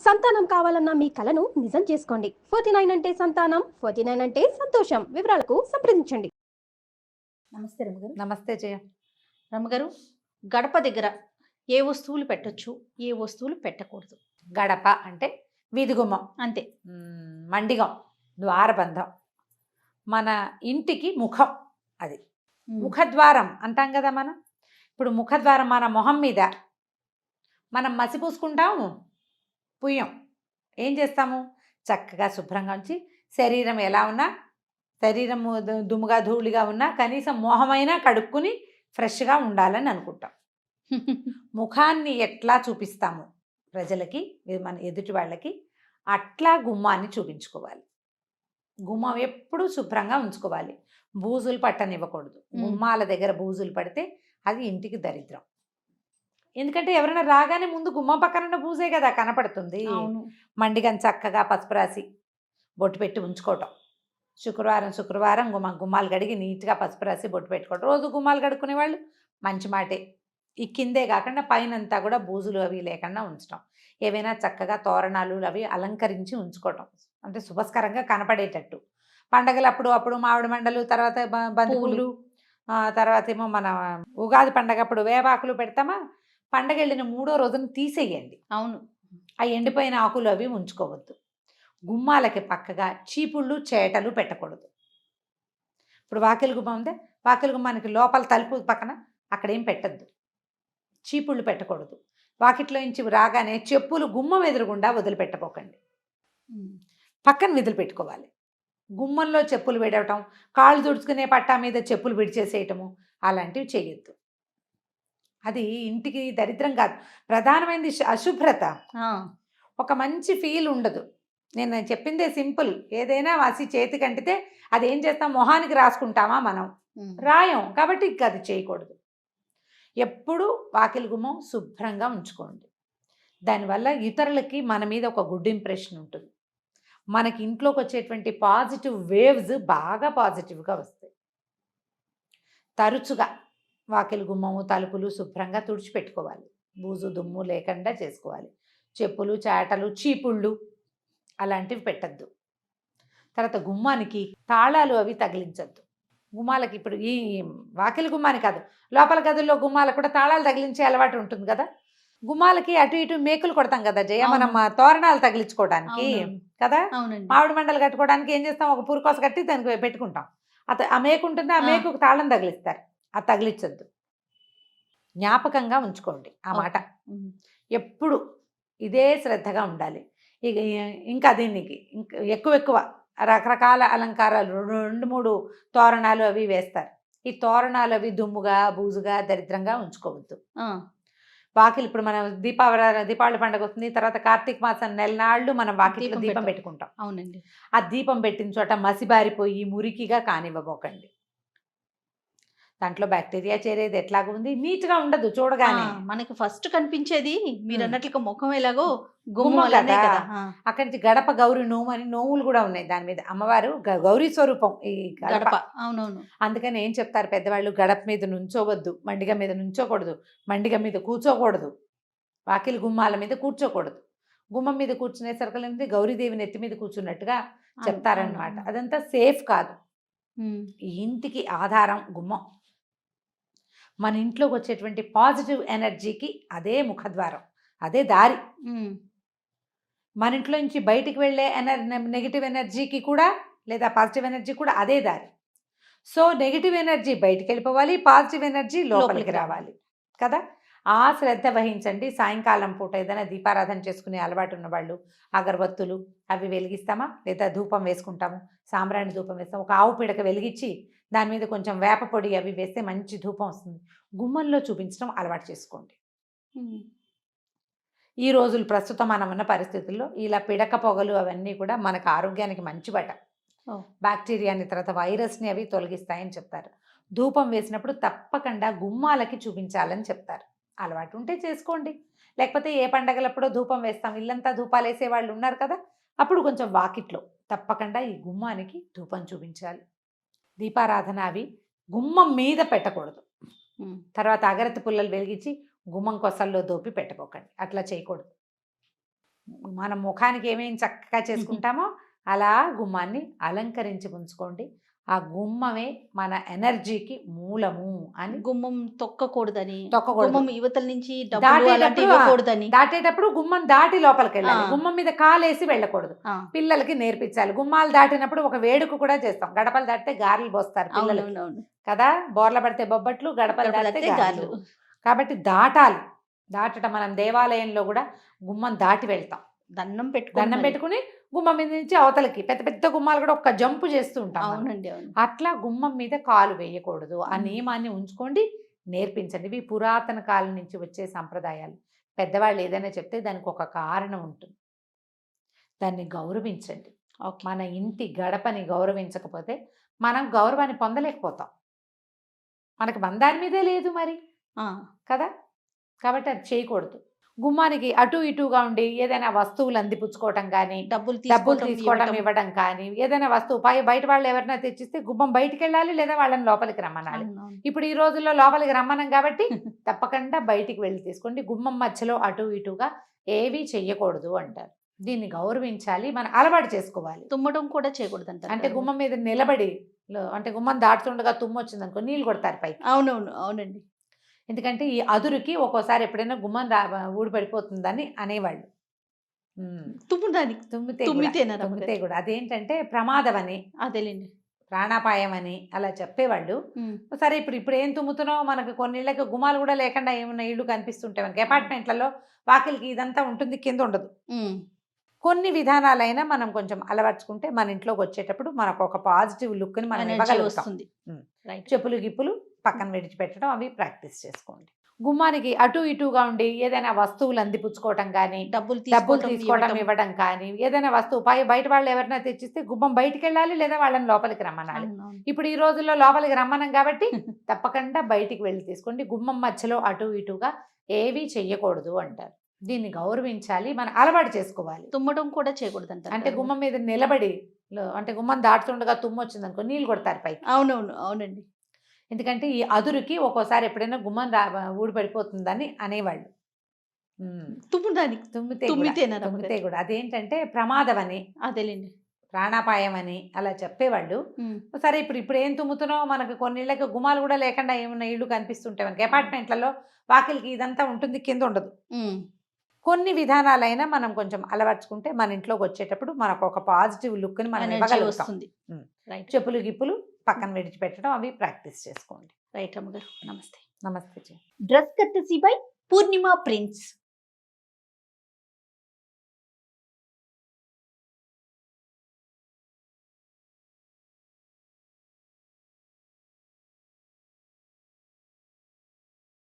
సంతానం కావాలన్న మీ కలను నిజం చేసుకోండి. 49 అంటే సంతానం, 49 అంటే సంతోషం. వివరాలకు సంప్రదించండి. నమస్తే రమ్మగారు. నమస్తే జయ. రమ్మగారు, గడప దగ్గర ఏ వస్తువులు పెట్టొచ్చు, ఏ వస్తువులు పెట్టకూడదు? గడప అంటే వీధి గుమ్మం, అంతే. మండిగం, ద్వారబంధం, మన ఇంటికి ముఖం. అది ముఖద్వారం అంటాం కదా మనం. ఇప్పుడు ముఖద్వారం మన మొహం మీద మనం మసి పూసుకుంటాము, పుయ్యం. ఏం చేస్తాము? చక్కగా శుభ్రంగా ఉంచి శరీరం ఎలా ఉన్నా, శరీరము దుమ్ముగా ధూళిగా ఉన్నా కనీసం మొహమైనా కడుక్కుని ఫ్రెష్గా ఉండాలని అనుకుంటాం. ముఖాన్ని ఎట్లా చూపిస్తాము ప్రజలకి, మన ఎదుటి వాళ్ళకి, అట్లా గుమ్మాన్ని చూపించుకోవాలి. గుమ్మం ఎప్పుడూ శుభ్రంగా ఉంచుకోవాలి. బూజులు పట్టనివ్వకూడదు. గుమ్మాల దగ్గర బూజులు పడితే అది ఇంటికి దరిద్రం. ఎందుకంటే ఎవరైనా రాగానే ముందు గుమ్మం పక్కన ఉన్న బూజే కదా కనపడుతుంది. మండిగని చక్కగా పసుపు రాసి బొట్టు పెట్టి ఉంచుకోవటం. శుక్రవారం గుమ్మాలు కడిగి నీట్గా పసుపు రాసి బొట్టు పెట్టుకోవటం. రోజు గుమ్మాలు కడుక్కునే వాళ్ళు మంచి మాటే. ఈ కిందే కాకుండా పైనంతా కూడా బూజులు అవి లేకుండా ఉంచడం. ఏవైనా చక్కగా తోరణాలు అవి అలంకరించి ఉంచుకోవటం, అంటే శుభస్కరంగా కనపడేటట్టు. పండగలు అప్పుడు మామిడి మండలు, తర్వాత బంతిపూలు, తర్వాత ఏమో మన ఉగాది పండగ అప్పుడు వేపాకులు పెడతామా. పండగ వెళ్ళిన 3వ రోజున తీసేయండి. అవును. ఆ ఎండిపోయిన ఆకులు అవి ఉంచుకోవద్దు. గుమ్మాలకి పక్కగా చీపుళ్ళు చేటలు పెట్టకూడదు. ఇప్పుడు వాకిలి గుమ్మం ఉంటే వాకిలి గుమ్మానికి లోపల తలుపు పక్కన అక్కడ ఏం పెట్టద్దు. చీపుళ్ళు పెట్టకూడదు. వాకిట్లో నుంచి రాగానే చెప్పులు గుమ్మం ఎదురుగుండా వదిలిపెట్టపోకండి, పక్కన వదిలిపెట్టుకోవాలి. గుమ్మంలో చెప్పులు విడవటం, కాళ్ళు తుడుచుకునే పట్టా మీద చెప్పులు విడిచేసేయటము అలాంటివి చేయొద్దు. అది ఇంటికి దరిద్రం కాదు, ప్రధానమైనది అశుభ్రత. ఒక మంచి ఫీల్ ఉండదు. నేను చెప్పిందే సింపుల్. ఏదైనా వాసి చేతికి అంటితే అది ఏం చేస్తాం, మొహానికి రాసుకుంటామా మనం? రాయం. కాబట్టి ఇంకా అది చేయకూడదు. ఎప్పుడు వాకిలి గుమ్మం శుభ్రంగా ఉంచుకోండి. దానివల్ల ఇతరులకి మన మీద ఒక గుడ్ ఇంప్రెషన్ ఉంటుంది. మనకి ఇంట్లోకి వచ్చేటువంటి పాజిటివ్ వేవ్స్ బాగా పాజిటివ్గా వస్తాయి. తరచుగా వాకిలి గుమ్మము తలుపులు శుభ్రంగా తుడిచిపెట్టుకోవాలి. బూజు దుమ్ము లేకుండా చేసుకోవాలి. చెప్పులు చేటలు చీపుళ్ళు అలాంటివి పెట్టద్దు. తర్వాత గుమ్మానికి తాళాలు అవి తగిలించద్దు. గుమ్మాలకి ఇప్పుడు ఈ వాకిలి గుమ్మాని కాదు, లోపల గదుల్లో గుమ్మాలకు కూడా తాళాలు తగిలించే అలవాటు ఉంటుంది కదా. గుమ్మాలకి అటు ఇటు మేకులు కొడతాం కదా జయ, మనం తోరణాలు తగిలించుకోవడానికి కదా. మామిడి మండలు కట్టుకోవడానికి ఏం చేస్తాం, ఒక పురుకోస కట్టి దానికి పెట్టుకుంటాం. ఆ మేకు ఉంటుంది, ఆ మేకుకు తాళం తగిలిస్తారు. అది తగిలించద్దు. జ్ఞాపకంగా ఉంచుకోండి ఆ మాట. ఎప్పుడు ఇదే శ్రద్ధగా ఉండాలి. ఇక ఇంకా దీనికి ఎక్కువ రకరకాల అలంకారాలు 2-3 తోరణాలు అవి వేస్తారు. ఈ తోరణాలు అవి దుమ్ముగా బూజుగా దరిద్రంగా ఉంచుకోవద్దు. వాకిలి ఇప్పుడు మనం దీపావళి పండుగ వస్తుంది, తర్వాత కార్తీక మాసం నెలనాళ్ళు మనం వాకిలిలో దీపం పెట్టుకుంటాం. అవునండి. ఆ దీపం పెట్టిన చోట మసిబారిపోయి మురికిగా కానివ్వబోకండి. దాంట్లో బ్యాక్టీరియా చేరేది ఎట్లాగా ఉంది, నీట్గా ఉండదు చూడగానే. మనకి ఫస్ట్ కనిపించేది మీరు అన్నట్లుగా ముఖం ఎలాగో గుమ్మం కదా. అక్కడి నుంచి గడప గౌరీ నోము అని నోములు కూడా ఉన్నాయి దాని మీద. అమ్మవారు గౌరీ స్వరూపం ఈ గడప. అవునవును. అందుకని ఏం చెప్తారు పెద్దవాళ్ళు, గడప మీద నుంచోవద్దు, మండిగ మీద నుంచోకూడదు, మండిగ మీద కూర్చోకూడదు, వాకిలి గుమ్మాల మీద కూర్చోకూడదు. గుమ్మం మీద కూర్చునే సరుకులు గౌరీదేవి నెత్తి మీద కూర్చున్నట్టుగా చెప్తారనమాట. అదంతా సేఫ్ కాదు. ఈ ఇంటికి ఆధారం గుమ్మం. మన ఇంట్లోకి వచ్చేటువంటి పాజిటివ్ ఎనర్జీకి అదే ముఖద్వారం, అదే దారి. మన ఇంట్లో నుంచి బయటికి వెళ్ళే నెగిటివ్ ఎనర్జీకి కూడా లేదా పాజిటివ్ ఎనర్జీ కూడా అదే దారి. సో నెగిటివ్ ఎనర్జీ బయటికి వెళ్ళిపోవాలి, పాజిటివ్ ఎనర్జీ లోపలికి రావాలి కదా. ఆ శ్రద్ధ వహించండి. సాయంకాలం పూట ఏదైనా దీపారాధన చేసుకునే అలవాటు ఉన్న వాళ్ళు అగరబత్తులు అవి వెలిగిస్తామా, లేదా ధూపం వేసుకుంటాము, సాంబ్రాణి ధూపం వేస్తాం. ఒక ఆవు పిడక వెలిగించి దాని మీద కొంచెం వేప పొడి అవి వేస్తే మంచి ధూపం వస్తుంది. గుమ్మంలో చూపించడం అలవాటు చేసుకోండి. ఈ రోజులు ప్రస్తుతం మనం ఉన్న పరిస్థితుల్లో ఇలా పిడక పొగలు అవన్నీ కూడా మనకు ఆరోగ్యానికి మంచిబట. బ్యాక్టీరియాని తర్వాత వైరస్ని అవి తొలగిస్తాయని చెప్తారు. ధూపం వేసినప్పుడు తప్పకుండా గుమ్మాలకి చూపించాలని చెప్తారు. అలవాటు ఉంటే చేసుకోండి, లేకపోతే ఏ పండగలప్పుడో ధూపం వేస్తాం, ఇల్లంతా ధూపాలు వేసే వాళ్ళు ఉన్నారు కదా, అప్పుడు కొంచెం వాకిట్లో తప్పకుండా ఈ గుమ్మానికి ధూపం చూపించాలి. దీపారాధన అవి గుమ్మం మీద పెట్టకూడదు. తర్వాత అగరత్తి పుల్లలు వెలిగించి గుమ్మం కొసల్లో దోపి పెట్టబోకండి, అట్లా చేయకూడదు. మనం ముఖానికి ఏమేమి చక్కగా చేసుకుంటామో అలా గుమ్మాన్ని అలంకరించి ఉంచుకోండి. ఆ గుమ్మమే మన ఎనర్జీకి మూలము అని. గుమ్మం తొక్కకూడదని, తొక్కకూడదు. గుమ్మం యువతల నుంచి డబ్బులు దాటేటప్పుడు అలాంటివి ఇవ్వకూడదని. దాటేటప్పుడు గుమ్మం దాటి లోపలికి వెళ్ళాలి. ఆ. గుమ్మం మీద కాలేసి వెళ్ళకూడదు. ఆ, పిల్లలకి నేర్పించాలి. గుమ్మాలు దాటినప్పుడు ఒక వేడుక కూడా చేస్తాం. గడపలు దాటితే గారెలు పోస్తారు పిల్లలకి అవునవునవును. కదా. బోర్ల పడితే బొబ్బట్లు, గడపలు గడపలు దాటితే దాటితే గారెలు. గారెలు. కాబట్టి దాటాలి. దాటడం మనం దేవాలయంలో కూడా గుమ్మం దాటి వెళ్తాం. దండం దండం పెట్టుకుని గుమ్మం మీద నుంచి అవతలకి పెద్ద పెద్ద గుమ్మాలు కూడా ఒక్క జంపు చేస్తూ ఉంటాం మనం. అవునండి, అవును. అట్లా గుమ్మం మీద కాలు వేయకూడదు. ఆ మ్మ్. నియమాన్ని ఉంచుకోండి, నేర్పించండి. ఇవి పురాతన కాలం నుంచి వచ్చే సంప్రదాయాలు. పెద్దవాళ్ళు ఏదైనా చెప్తే దానికి ఒక కారణం ఉంటుంది. దాన్ని గౌరవించండి. ఓకే. మన ఇంటి గడపని గౌరవించకపోతే మనం గౌరవాన్ని పొందలేకపోతాం. మనకి మన దాని మీదే లేదు మరి ఆ, కదా. కాబట్టి అది చేయకూడదు. గుమ్మానికి అటు ఇటుగా ఉండి ఏదైనా వస్తువులు అందిపుచ్చుకోవటం కానీ, డబ్బులు డబ్బులు తీసుకోవటం, తీసుకోవడం ఇవ్వటం. ఇవ్వడం కానీ, ఏదైనా వస్తువు బయట వాళ్ళు ఎవరైనా తెచ్చిస్తే గుమ్మం బయటికి వెళ్ళాలి, లేదా వాళ్ళని లోపలికి రమ్మనాలి. అవునవును. ఇప్పుడు ఈ రోజుల్లో లోపలికి రమ్మనం కాబట్టి తప్పకుండా బయటికి వెళ్ళి తీసుకోండి. గుమ్మం మధ్యలో అటు ఇటుగా ఏవీ చెయ్యకూడదు అంటారు. దీన్ని గౌరవించాలి, మనం అలవాటు చేసుకోవాలి. తుమ్మడం కూడా చేయకూడదు అంటారు అంటే కదా. గుమ్మం మీద నిలబడి అంటే గుమ్మం దాటుతుండగా తుమ్ము వచ్చింది అనుకో నీళ్ళు కొడతారు పైకి. అవునవును, అవునండి. ఎందుకంటే ఈ అదురుకి ఒక్కోసారి ఎప్పుడైనా గుమ్మం ఊడిపడిపోతుందని అనేవాళ్ళు. తుమ్మడానికి తుమ్మితేనా రమ్మగారు? తుమ్మితే కూడా అదేంటంటే ప్రమాదం అని, అదేలేండి. ప్రాణాపాయం అని అలా చెప్పేవాళ్ళు. ఉమ్, సరే ఇప్పుడు ఏం తుమ్ముతున్నావు, మనకు కొన్ని ఇళ్ళకి గుమ్మాలు కూడా లేకుండా ఏమన్నా ఇళ్ళు కనిపిస్తుంటాయి మనకి. అపార్ట్మెంట్లలో వాకిలికి ఇదంతా ఉంటుంది, కింద ఉండదు. ఉమ్. కొన్ని విధానాలైనా మనం కొంచెం అలవర్చుకుంటే మన ఇంట్లోకి వచ్చేటప్పుడు మనకు ఒక పాజిటివ్ లుక్ని మనం ఎనర్జీ ఇవ్వగలుగుతాం. వస్తుంది. రైట్. చెప్పులు గిప్పులు పక్కన విడిచిపెట్టడం అవి ప్రాక్టీస్ చేసుకోండి. గుమ్మానికి అటు ఇటుగా ఉండి ఏదైనా వస్తువులు అందిపుచ్చుకోవటం కానీ, డబ్బులు డబ్బులు తీసుకోవటం, తీసుకోవడం ఇవ్వటం. ఇవ్వడం కానీ, ఏదైనా వస్తువు బయట వాళ్ళు ఎవరైనా తెచ్చిస్తే గుమ్మం బయటికి వెళ్ళాలి, లేదా వాళ్ళని లోపలికి రమ్మనాలి. అవునవును. ఇప్పుడు ఈ రోజుల్లో లోపలికి రమ్మనం కాబట్టి తప్పకుండా బయటికి వెళ్ళి తీసుకోండి. గుమ్మం మధ్యలో అటు ఇటుగా ఏవీ చెయ్యకూడదు అంటారు. దీన్ని గౌరవించాలి, మనం అలవాటు చేసుకోవాలి. తుమ్మడం కూడా చేయకూడదు అంటారు అంటే కదా. గుమ్మం మీద నిలబడి అంటే గుమ్మం దాటుతుండగా తుమ్ము వచ్చింది అనుకో నీళ్ళు కొడతారు పైకి. అవునవును, అవునండి. ఎందుకంటే ఈ అదురుకి ఒక్కోసారి ఎప్పుడైనా గుమ్మం ఊడిపడిపోతుందని అనేవాళ్ళు. తుమ్మడానికి తుమ్మితేనా రమ్మగారు? తుమ్మితే కూడా అదేంటంటే ప్రమాదం అని, అదేలేండి. ప్రాణాపాయం అని అలా చెప్పేవాళ్ళు. ఉమ్, సరే ఇప్పుడు ఏం తుమ్ముతున్నావు, మనకు కొన్ని ఇళ్ళకి గుమ్మాలు కూడా లేకుండా ఏమన్నా ఇళ్ళు కనిపిస్తుంటాయి మనకి. అపార్ట్మెంట్లలో వాకిలికి ఇదంతా ఉంటుంది, కింద ఉండదు. ఉమ్. కొన్ని విధానాలైనా మనం కొంచెం అలవర్చుకుంటే మన ఇంట్లోకి వచ్చేటప్పుడు మనకు ఒక పాజిటివ్ లుక్ని మనం ఎనర్జీ ఇవ్వగలుగుతాం. వస్తుంది. రైట్. చెప్పులు గిప్పులు పక్కన విడిచిపెట్టడం అవి ప్రాక్టీస్ చేసుకోండి. రైట్ అమ్మగారు. నమస్తే. నమస్తే జీ. Dress courtesy by Purnima prince.